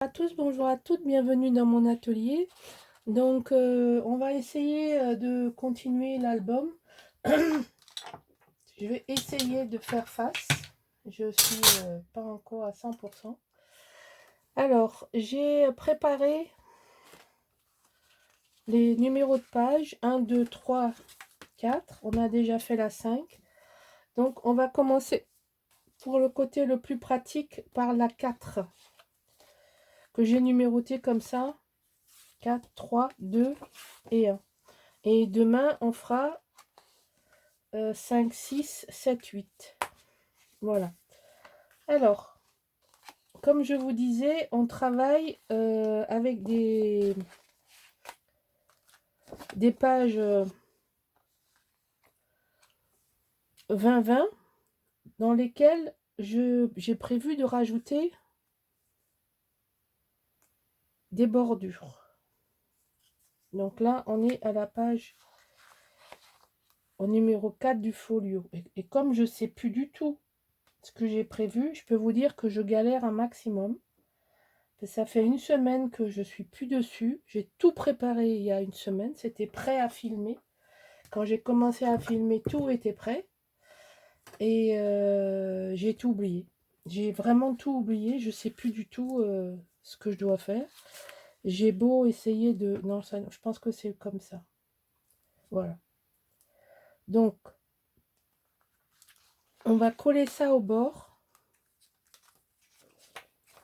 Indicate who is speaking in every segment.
Speaker 1: À tous, bonjour à toutes, bienvenue dans mon atelier. Donc, on va essayer de continuer l'album. Je vais essayer de faire face. Je suis pas encore à 100%. Alors, j'ai préparé les numéros de page 1, 2, 3, 4. On a déjà fait la 5. Donc, on va commencer pour le côté le plus pratique par la 4 que j'ai numéroté comme ça. 4, 3, 2 et 1. Et demain, on fera 5, 6, 7, 8. Voilà. Alors, comme je vous disais, on travaille avec des pages 20-20 dans lesquelles j'ai prévu de rajouter des bordures. Donc là, on est à la page au numéro 4 du folio. Et comme je ne sais plus du tout ce que j'ai prévu, je peux vous dire que je galère un maximum. Ça fait une semaine que je suis plus dessus. J'ai tout préparé il y a une semaine. C'était prêt à filmer. Quand j'ai commencé à filmer, tout était prêt. Et j'ai tout oublié. J'ai vraiment tout oublié. Je ne sais plus du tout ce que je dois faire. J'ai beau essayer de... Non, ça, je pense que c'est comme ça. Voilà. Donc, on va coller ça au bord.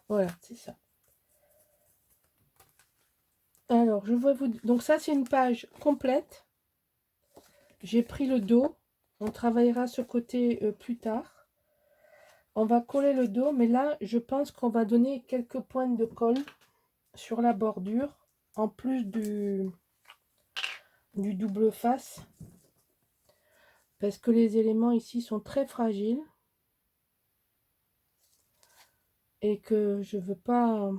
Speaker 1: Voilà, c'est ça. Alors, je vais vous... Donc ça, c'est une page complète. J'ai pris le dos. On travaillera ce côté plus tard. On va coller le dos, mais là, je pense qu'on va donner quelques pointes de colle sur la bordure, en plus du double face, parce que les éléments ici sont très fragiles et que je veux pas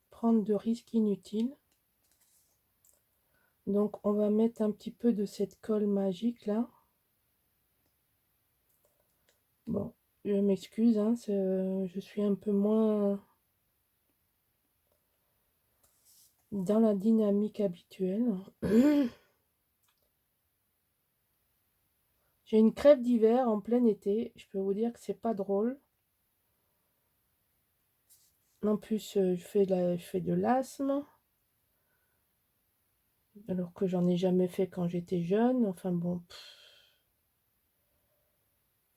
Speaker 1: prendre de risques inutiles. Donc, on va mettre un petit peu de cette colle magique là. Bon, je m'excuse, hein, je suis un peu moins dans la dynamique habituelle. J'ai une crève d'hiver en plein été. Je peux vous dire que c'est pas drôle. En plus, je fais de l'asthme. Alors que j'en ai jamais fait quand j'étais jeune. Enfin bon.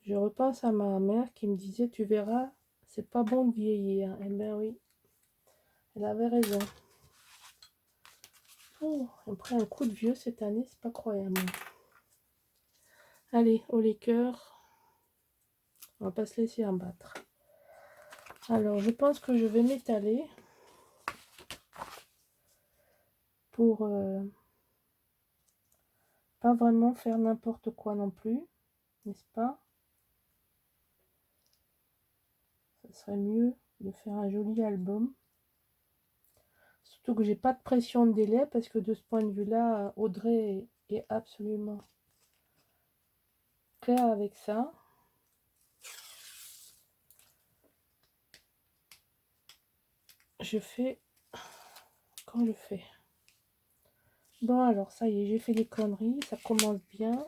Speaker 1: Je repense à ma mère qui me disait, tu verras, c'est pas bon de vieillir. Eh ben oui. Elle avait raison. Oh, après un coup de vieux cette année, c'est pas croyable. Allez, au les cœurs. On va pas se laisser abattre. Alors, je pense que je vais m'étaler pour pas vraiment faire n'importe quoi non plus, n'est-ce pas? Ça serait mieux de faire un joli album. Surtout que j'ai pas de pression de délai parce que de ce point de vue-là, Audrey est absolument claire avec ça. Je fais quand je fais. Bon, alors ça y est, j'ai fait des conneries. Ça commence bien.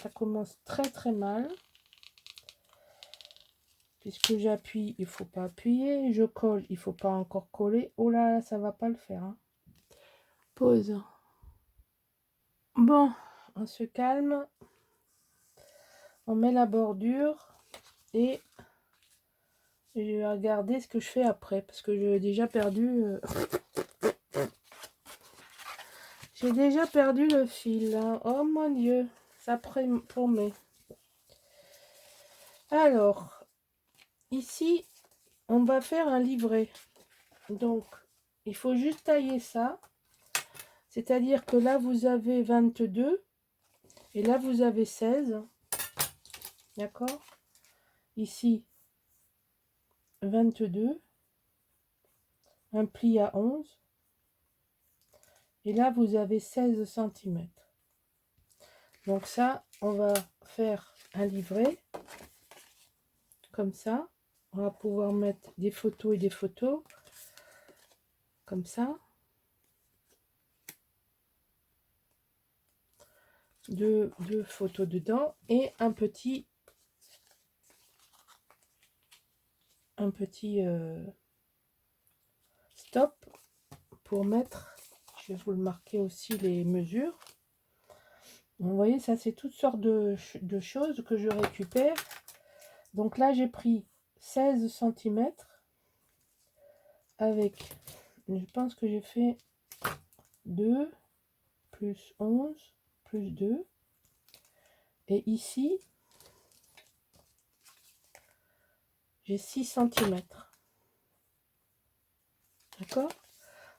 Speaker 1: Ça commence très très mal. Puisque j'appuie, il faut pas appuyer. Je colle, il faut pas encore coller. Oh là, ça va pas le faire. Hein. Pause. Bon, on se calme. On met la bordure. Et je vais regarder ce que je fais après. Parce que j'ai déjà perdu... J'ai déjà perdu le fil. Hein. Oh mon Dieu. Ça promet. Alors, ici, on va faire un livret. Donc, il faut juste tailler ça. C'est-à-dire que là, vous avez 22. Et là, vous avez 16. D'accord? Ici, 22. Un pli à 11. Et là, vous avez 16 cm. Donc ça, on va faire un livret. Comme ça. On va pouvoir mettre des photos et des photos. Comme ça. Deux photos dedans. Et un petit stop pour mettre, je vais vous le marquer aussi, les mesures. Vous voyez, ça c'est toutes sortes de choses que je récupère. Donc là j'ai pris 16 cm avec, je pense que j'ai fait 2 plus 11 plus 2. Et ici j'ai 6 cm. D'accord?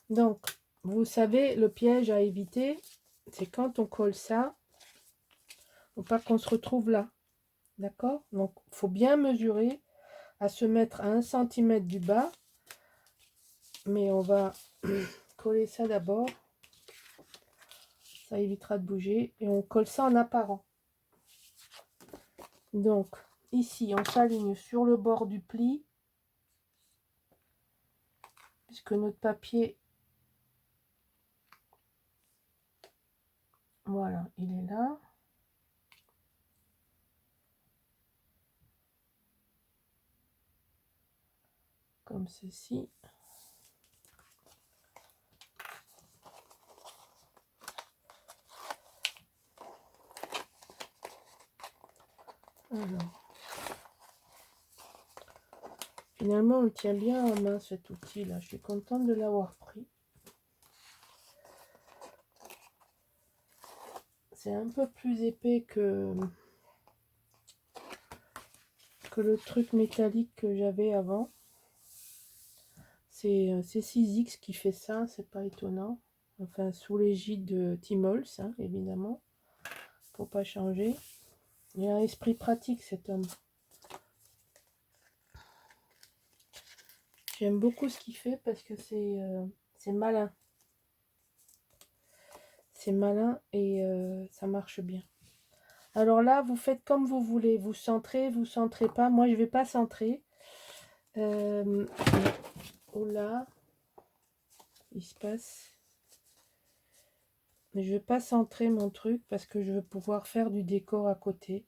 Speaker 1: Donc vous savez, le piège à éviter, c'est quand on colle ça, faut pas qu'on se retrouve là. D'accord? Donc il faut bien mesurer, à se mettre à 1 cm du bas. Mais on va coller ça d'abord. Ça évitera de bouger. Et on colle ça en apparent. Donc ici on s'aligne sur le bord du pli. Puisque notre papier, voilà, il est là. Comme ceci. Alors, finalement, on tient bien en main cet outil-là. Je suis contente de l'avoir pris. C'est un peu plus épais que le truc métallique que j'avais avant. C'est 6X qui fait ça, c'est pas étonnant. Enfin, sous l'égide de Timols, hein, évidemment. Faut pas changer. Il a un esprit pratique, cet homme. J'aime beaucoup ce qu'il fait parce que c'est malin. C'est malin et ça marche bien. Alors là, vous faites comme vous voulez. Vous centrez pas. Moi, je vais pas centrer. Oh là, il se passe. Mais je vais pas centrer mon truc parce que je veux pouvoir faire du décor à côté.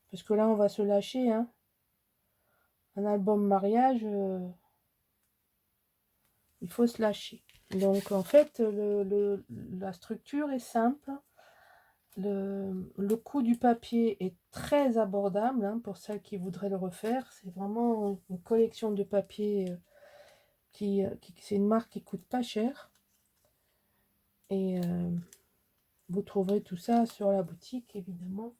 Speaker 1: Parce que là, on va se lâcher, hein. Un album mariage, il faut se lâcher. Donc, en fait, la structure est simple. Le coût du papier est très abordable, hein, pour celles qui voudraient le refaire. C'est vraiment une collection de papier c'est une marque qui coûte pas cher. Et vous trouverez tout ça sur la boutique, évidemment.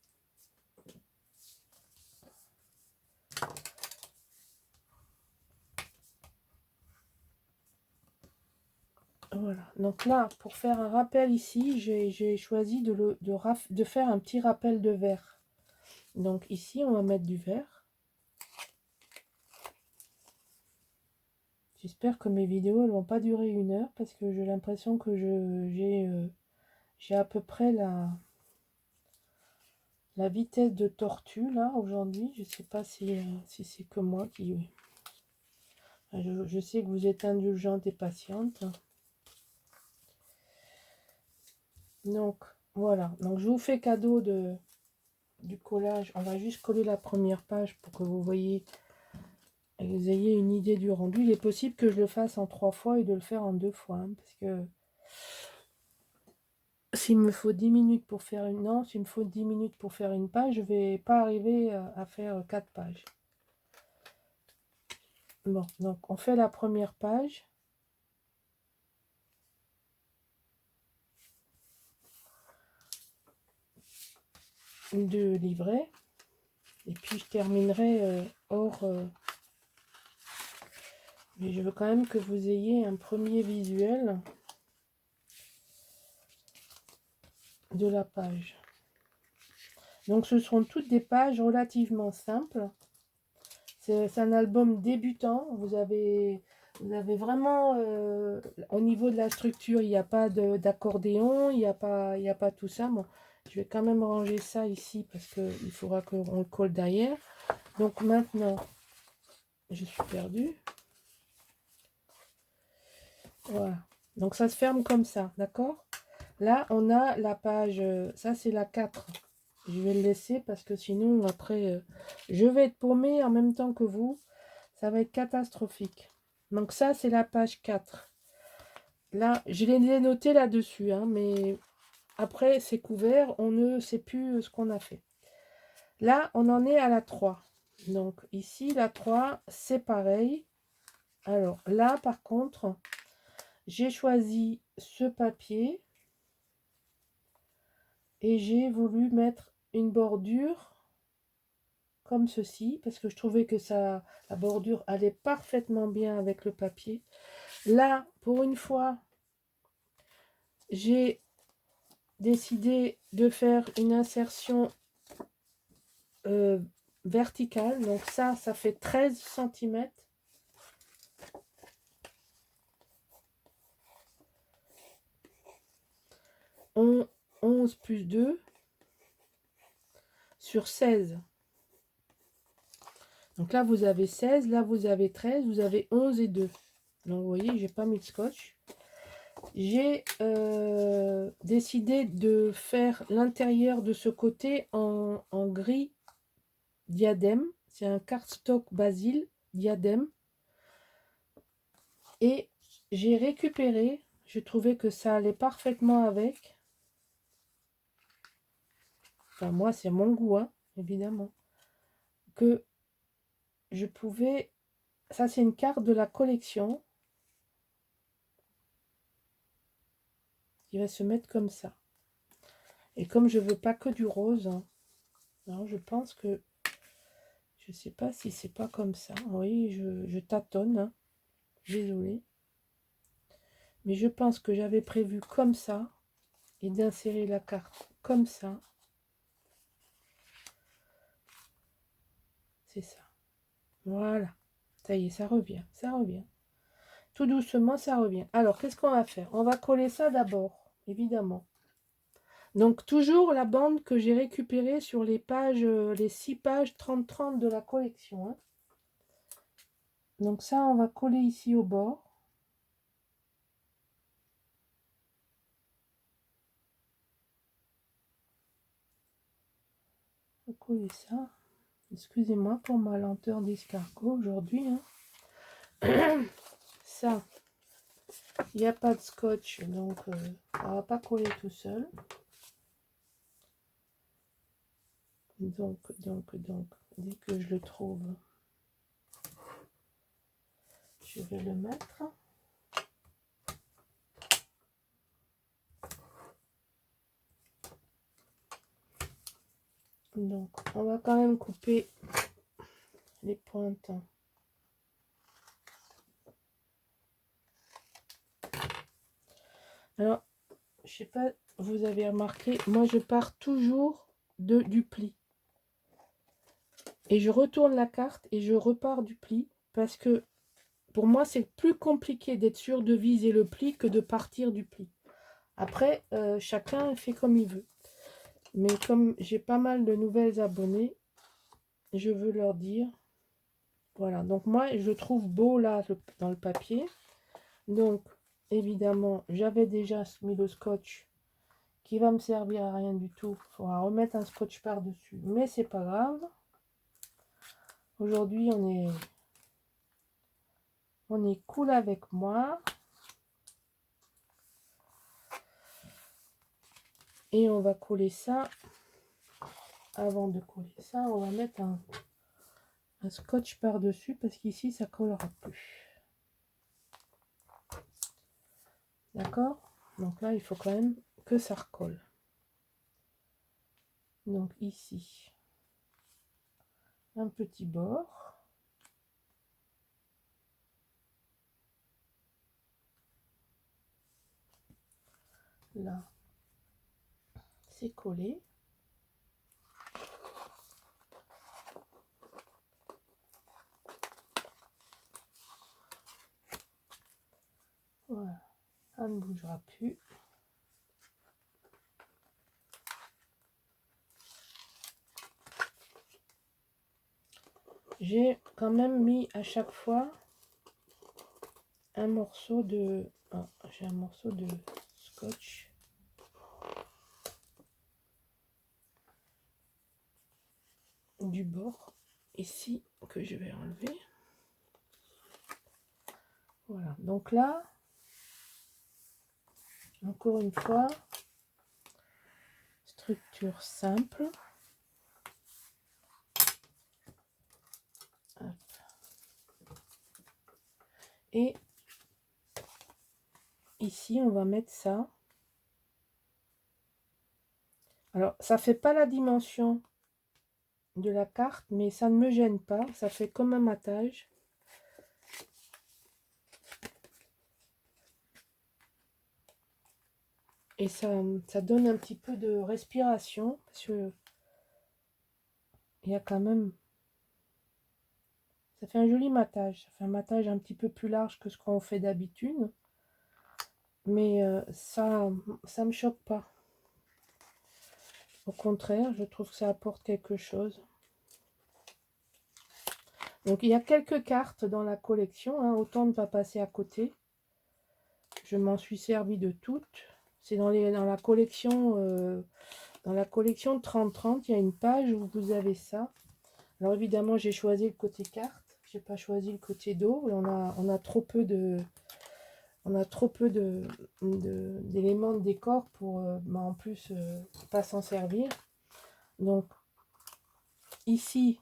Speaker 1: Voilà, donc là, pour faire un rappel ici, j'ai choisi de faire un petit rappel de verre. Donc ici, on va mettre du verre. J'espère que mes vidéos elles vont pas durer 1 heure parce que j'ai l'impression que j'ai à peu près la vitesse de tortue là aujourd'hui. Je sais pas si c'est que moi qui... Je sais que vous êtes indulgente et patiente. Donc voilà, donc je vous fais cadeau du collage. On va juste coller la première page pour que vous voyez et que vous ayez une idée du rendu. Il est possible que je le fasse en 3 fois et de le faire en 2 fois, hein, parce que s'il me faut 10 minutes pour faire une... Non, s'il me faut 10 minutes pour faire une page, je vais pas arriver à faire 4 pages. Bon, donc on fait la première page. De livret. Et puis je terminerai hors... mais je veux quand même que vous ayez un premier visuel de la page. Donc ce seront toutes des pages relativement simples. C'est un album débutant. Vous avez vraiment, au niveau de la structure, il n'y a pas d'accordéon, il n'y a pas tout ça. Bon, Je vais quand même ranger ça ici parce qu'il faudra qu'on le colle derrière. Donc maintenant, je suis perdue. Voilà. Donc ça se ferme comme ça, d'accord? Là, on a la page, ça c'est la 4. Je vais le laisser parce que sinon, après, je vais être paumée en même temps que vous. Ça va être catastrophique. Donc ça, c'est la page 4. Là, je l'ai noté là-dessus, hein, mais après, c'est couvert. On ne sait plus ce qu'on a fait. Là, on en est à la 3. Donc ici, la 3, c'est pareil. Alors là, par contre, j'ai choisi ce papier. Et j'ai voulu mettre une bordure comme ceci, parce que je trouvais que ça, la bordure allait parfaitement bien avec le papier. Là, pour une fois, j'ai décidé de faire une insertion verticale. Donc ça fait 13 cm. On 11 plus 2 sur 16. Donc là, vous avez 16, là, vous avez 13, vous avez 11 et 2. Donc, vous voyez, j'ai pas mis de scotch. J'ai décidé de faire l'intérieur de ce côté en gris diadème. C'est un cardstock basil diadème. Et j'ai récupéré, je trouvais que ça allait parfaitement avec. Enfin, moi, c'est mon goût, hein, évidemment. Que je pouvais... Ça, c'est une carte de la collection. Qui va se mettre comme ça. Et comme je veux pas que du rose, hein, alors je pense que... Je sais pas si c'est pas comme ça. Oui, je tâtonne. Hein. Désolée. Mais je pense que j'avais prévu comme ça. Et d'insérer la carte comme ça. C'est ça. Voilà. Ça y est, ça revient. Ça revient. Tout doucement, ça revient. Alors, qu'est-ce qu'on va faire? On va coller ça d'abord, évidemment. Donc, toujours la bande que j'ai récupérée sur les pages, les 6 pages 30-30 de la collection. Hein. Donc, ça, on va coller ici au bord. On va coller ça. Excusez-moi pour ma lenteur d'escargot aujourd'hui. Hein. Ça, il n'y a pas de scotch, donc on va pas coller tout seul. Donc, dès que je le trouve, je vais le mettre. Donc, on va quand même couper les pointes. Alors, je sais pas, vous avez remarqué, moi je pars toujours du pli. Et je retourne la carte et je repars du pli parce que pour moi c'est plus compliqué d'être sûr de viser le pli que de partir du pli. Après, chacun fait comme il veut. Mais comme j'ai pas mal de nouvelles abonnées, je veux leur dire, voilà. Donc moi, je trouve beau là dans le papier. Donc, évidemment, j'avais déjà mis le scotch qui va me servir à rien du tout. Il faudra remettre un scotch par-dessus. Mais c'est pas grave. Aujourd'hui, on est cool avec moi. Et on va coller ça. Avant de coller ça, on va mettre un scotch par-dessus parce qu'ici, ça collera plus. D'accord? Donc là, il faut quand même que ça recolle. Donc ici, un petit bord. Là, c'est collé. Voilà, ça ne bougera plus. j'ai quand même mis à chaque fois un morceau de... ah, j'ai un morceau de scotch. Du bord ici que je vais enlever. Voilà, donc là, encore une fois, structure simple. Hop. Et ici, on va mettre ça. Alors, ça fait pas la dimension de la carte, mais ça ne me gêne pas. Ça fait comme un matage. Et ça donne un petit peu de respiration. Parce que il y a quand même... Ça fait un joli matage. Ça fait un matage un petit peu plus large que ce qu'on fait d'habitude. Mais ça me choque pas. Au contraire, je trouve que ça apporte quelque chose. Donc, il y a quelques cartes dans la collection. Hein, autant ne pas passer à côté. Je m'en suis servi de toutes. C'est dans la collection... dans la collection 30-30, il y a une page où vous avez ça. Alors évidemment, j'ai choisi le côté carte. J'ai pas choisi le côté dos. On a trop peu de... On a trop peu d'éléments de décor pour en plus pas s'en servir. Donc ici,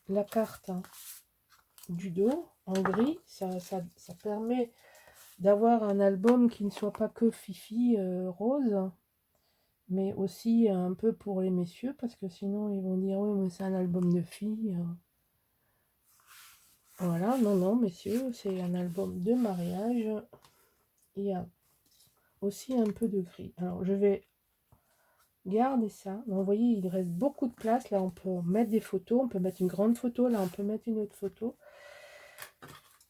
Speaker 1: la carte hein, du dos en gris, ça permet d'avoir un album qui ne soit pas que Fifi rose, mais aussi un peu pour les messieurs, parce que sinon ils vont dire oui mais c'est un album de filles. Voilà, non, messieurs, c'est un album de mariage. Il y a aussi un peu de gris. Alors je vais garder ça. Donc, vous voyez, il reste beaucoup de place. Là, on peut mettre des photos. On peut mettre une grande photo. Là, on peut mettre une autre photo.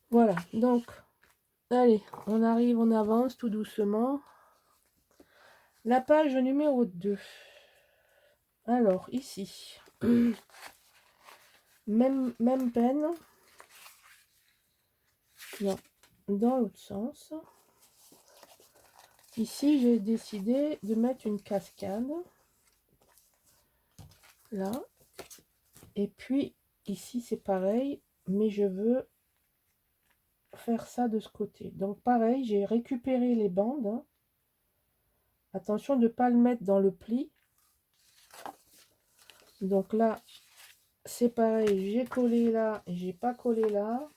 Speaker 1: Voilà, donc, allez, on arrive, on avance tout doucement. La page numéro 2. Alors, ici, même peine. Non, dans l'autre sens. Ici, j'ai décidé de mettre une cascade. Là. Et puis, ici, c'est pareil. Mais je veux faire ça de ce côté. Donc, pareil, j'ai récupéré les bandes. Hein. Attention de ne pas le mettre dans le pli. Donc là, c'est pareil, j'ai collé là et j'ai pas collé là.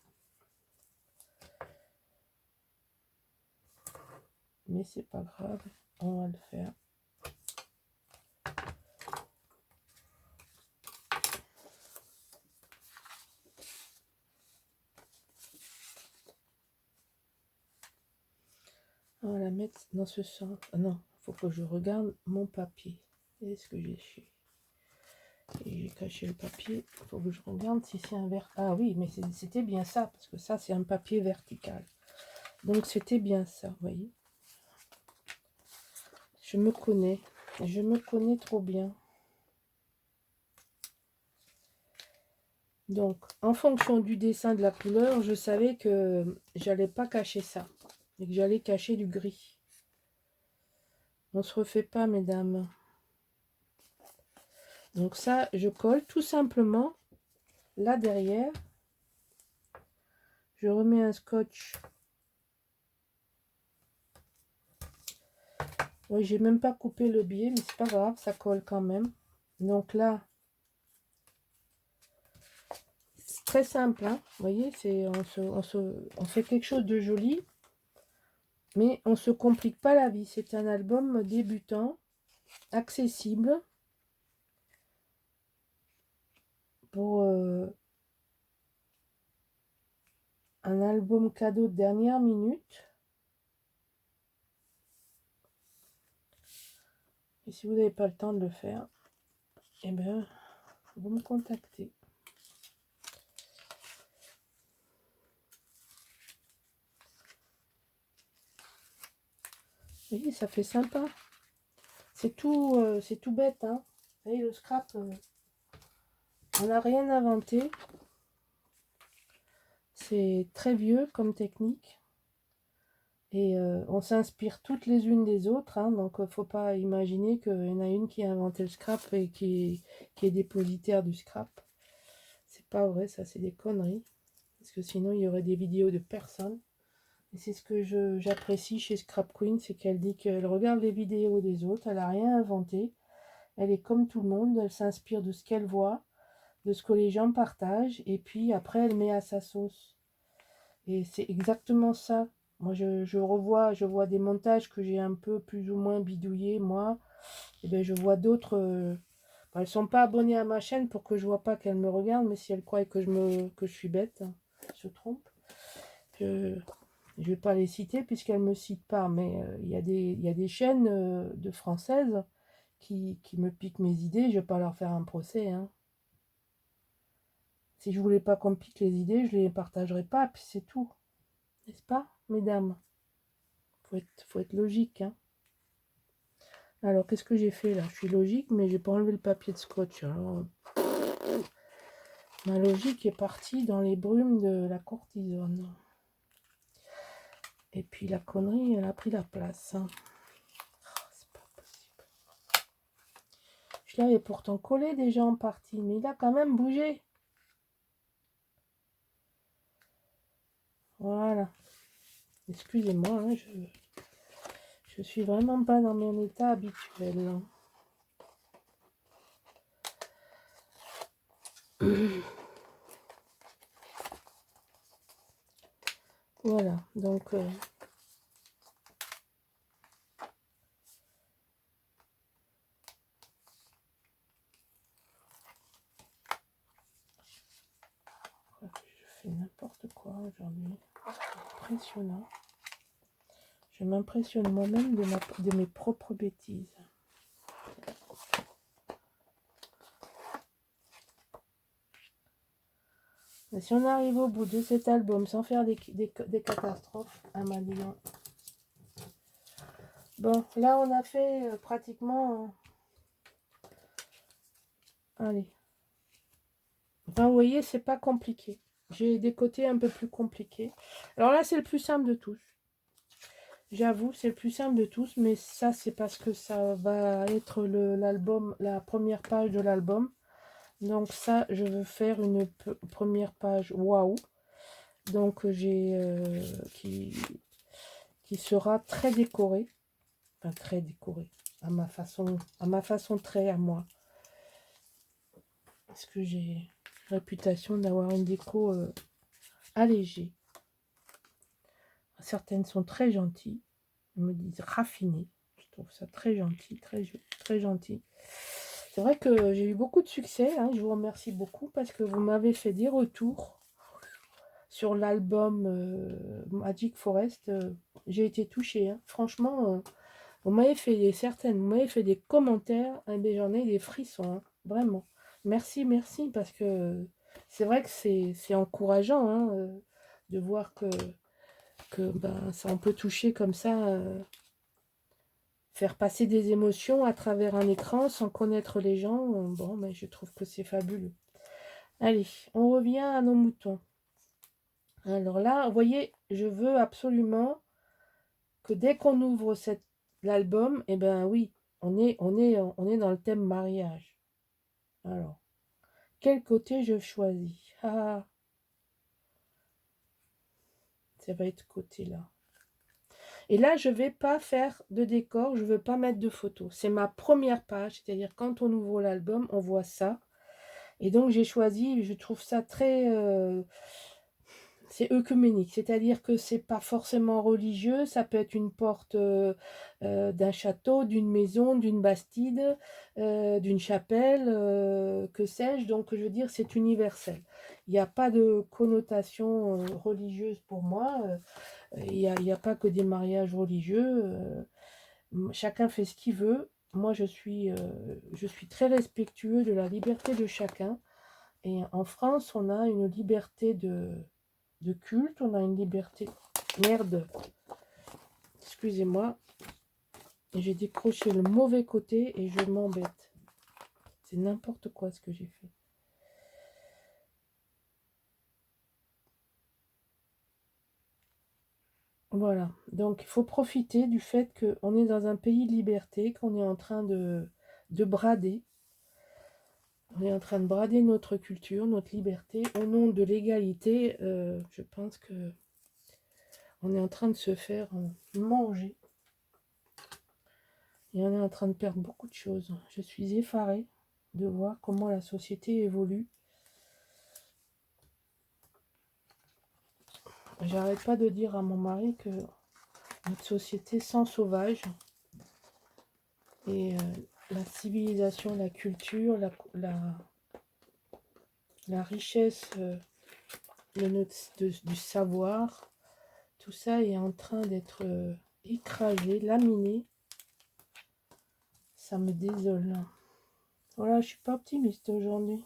Speaker 1: Mais c'est pas grave, on va le faire. On va la mettre dans ce sens. Ah non, il faut que je regarde mon papier. Est-ce que j'ai fait? Et j'ai caché le papier. Il faut que je regarde si c'est un vert. Ah oui, mais c'était bien ça, parce que ça, c'est un papier vertical. Donc, c'était bien ça, vous voyez. Je me connais trop bien. Donc, en fonction du dessin de la couleur, je savais que j'allais pas cacher ça. Et que j'allais cacher du gris. On se refait pas, mesdames. Donc ça, je colle tout simplement là derrière. Je remets un scotch. Oui, j'ai même pas coupé le biais, mais c'est pas grave, ça colle quand même. Donc là, c'est très simple, hein. Vous voyez, on fait quelque chose de joli, mais on se complique pas la vie. C'est un album débutant, accessible, pour un album cadeau de dernière minute. Et si vous n'avez pas le temps de le faire, eh bien, vous me contactez. Vous voyez, ça fait sympa. C'est tout bête, hein. Vous voyez, le scrap, On n'a rien inventé. C'est très vieux comme technique. Et on s'inspire toutes les unes des autres. Hein, donc, il ne faut pas imaginer qu'il y en a une qui a inventé le scrap et qui est dépositaire du scrap. C'est pas vrai, ça, c'est des conneries. Parce que sinon, il y aurait des vidéos de personne. Et c'est ce que j'apprécie chez Scrap Queen, c'est qu'elle dit qu'elle regarde les vidéos des autres, elle n'a rien inventé. Elle est comme tout le monde, elle s'inspire de ce qu'elle voit, de ce que les gens partagent, et puis après, elle met à sa sauce. Et c'est exactement ça. Moi, je vois des montages que j'ai un peu plus ou moins bidouillés, moi. Et bien, je vois d'autres... elles ne sont pas abonnées à ma chaîne pour que je ne vois pas qu'elles me regardent, mais si elles croient que je suis bête, hein, je me trompe. Je ne vais pas les citer puisqu'elles ne me citent pas, mais il y a des chaînes de françaises qui me piquent mes idées. Je ne vais pas leur faire un procès. Hein. Si je ne voulais pas qu'on me pique les idées, je ne les partagerais pas, puis c'est tout. N'est-ce pas, mesdames? Faut être logique. Hein. Alors, qu'est-ce que j'ai fait là? Je suis logique, mais j'ai pas enlevé le papier de scotch. Alors, ma logique est partie dans les brumes de la cortisone. Et puis la connerie, elle a pris la place. Hein. Oh, c'est pas possible. Je l'avais pourtant collé déjà en partie, mais il a quand même bougé. Voilà. Excusez-moi, hein, je suis vraiment pas dans mon état habituel. Hein. Voilà, donc... je fais n'importe quoi aujourd'hui. C'est impressionnant. Je m'impressionne moi-même de mes propres bêtises. Mais si on arrive au bout de cet album sans faire des catastrophes, à ma vie. Bon, là on a fait pratiquement... allez. Enfin, vous voyez, c'est pas compliqué. J'ai des côtés un peu plus compliqués. Alors là, c'est le plus simple de tous. J'avoue, c'est le plus simple de tous, mais ça, c'est parce que ça va être l'album, la première page de l'album. Donc ça, je veux faire une première page waouh. Donc qui sera très décorée. Enfin, très décorée. À ma façon très à moi. Parce que j'ai réputation d'avoir une déco allégée. Certaines sont très gentilles. Elles me disent raffinées. Je trouve ça très gentil, très gentil. C'est vrai que j'ai eu beaucoup de succès. Hein, je vous remercie beaucoup parce que vous m'avez fait des retours sur l'album Magic Forest. J'ai été touchée. Hein. Franchement, vous m'avez fait des commentaires. Et j'en ai des frissons. Hein, vraiment. Merci, parce que c'est vrai que c'est encourageant hein, de voir que ben, ça on peut toucher comme ça, faire passer des émotions à travers un écran sans connaître les gens. Bon, ben, je trouve que c'est fabuleux. Allez, on revient à nos moutons. Alors là, vous voyez, je veux absolument que dès qu'on ouvre l'album, eh ben oui, on est dans le thème mariage. Alors, quel côté je choisis? Ah, ça va être côté là. Et là, je ne vais pas faire de décor, je ne veux pas mettre de photos. C'est ma première page, c'est-à-dire quand on ouvre l'album, on voit ça. Et donc, j'ai choisi, je trouve ça très... c'est œcuménique, c'est-à-dire que c'est pas forcément religieux, ça peut être une porte d'un château, d'une maison, d'une bastide, d'une chapelle, que sais-je. Donc, je veux dire, c'est universel. Il n'y a pas de connotation religieuse pour moi. Il n'y a pas que des mariages religieux. Chacun fait ce qu'il veut. Moi, je suis très respectueux de la liberté de chacun. Et en France, on a une liberté de culte, on a une liberté... Merde. Excusez-moi. J'ai décroché le mauvais côté et je m'embête. C'est n'importe quoi ce que j'ai fait. Voilà, donc il faut profiter du fait qu'on est dans un pays de liberté, qu'on est en train de brader. On est en train de brader notre culture, notre liberté, au nom de l'égalité. Je pense que on est en train de se faire manger. Et on est en train de perdre beaucoup de choses. Je suis effarée de voir comment la société évolue. J'arrête pas de dire à mon mari que notre société sent sauvage. Et la civilisation, la culture, la richesse du savoir, tout ça est en train d'être écrasé, laminé. Ça me désole. Voilà, je suis pas optimiste aujourd'hui.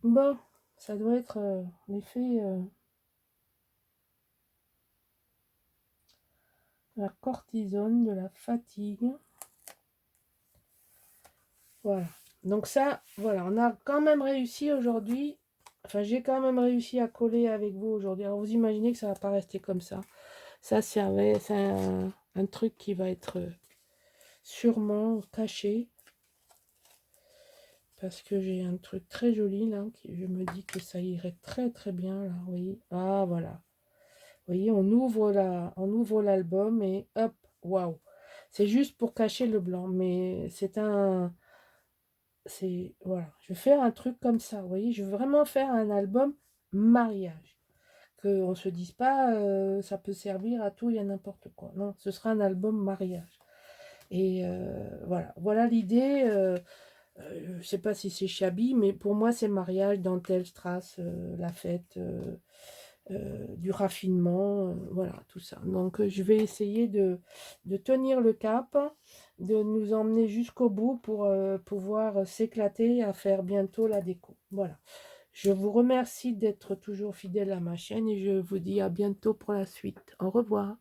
Speaker 1: Bon, ça doit être l'effet de la cortisone, de la fatigue. Voilà. Donc ça, voilà, on a quand même réussi aujourd'hui. Enfin, j'ai quand même réussi à coller avec vous aujourd'hui. Alors, vous imaginez que ça va pas rester comme ça. Ça, c'est un truc qui va être sûrement caché. Parce que j'ai un truc très joli là. Je me dis que ça irait très très bien là. Vous voyez. Ah, voilà. Vous voyez, on ouvre l'album et hop, waouh. C'est juste pour cacher le blanc. Mais voilà, je vais faire un truc comme ça, vous voyez, je veux vraiment faire un album mariage, qu'on se dise pas ça peut servir à tout et à n'importe quoi, non, ce sera un album mariage. Et voilà l'idée. Je sais pas si c'est shabby, mais pour moi c'est mariage, dentelle, strass, la fête, du raffinement, voilà, tout ça. Donc je vais essayer de tenir le cap, de nous emmener jusqu'au bout pour pouvoir s'éclater à faire bientôt la déco. Voilà. Je vous remercie d'être toujours fidèle à ma chaîne et je vous dis à bientôt pour la suite. Au revoir.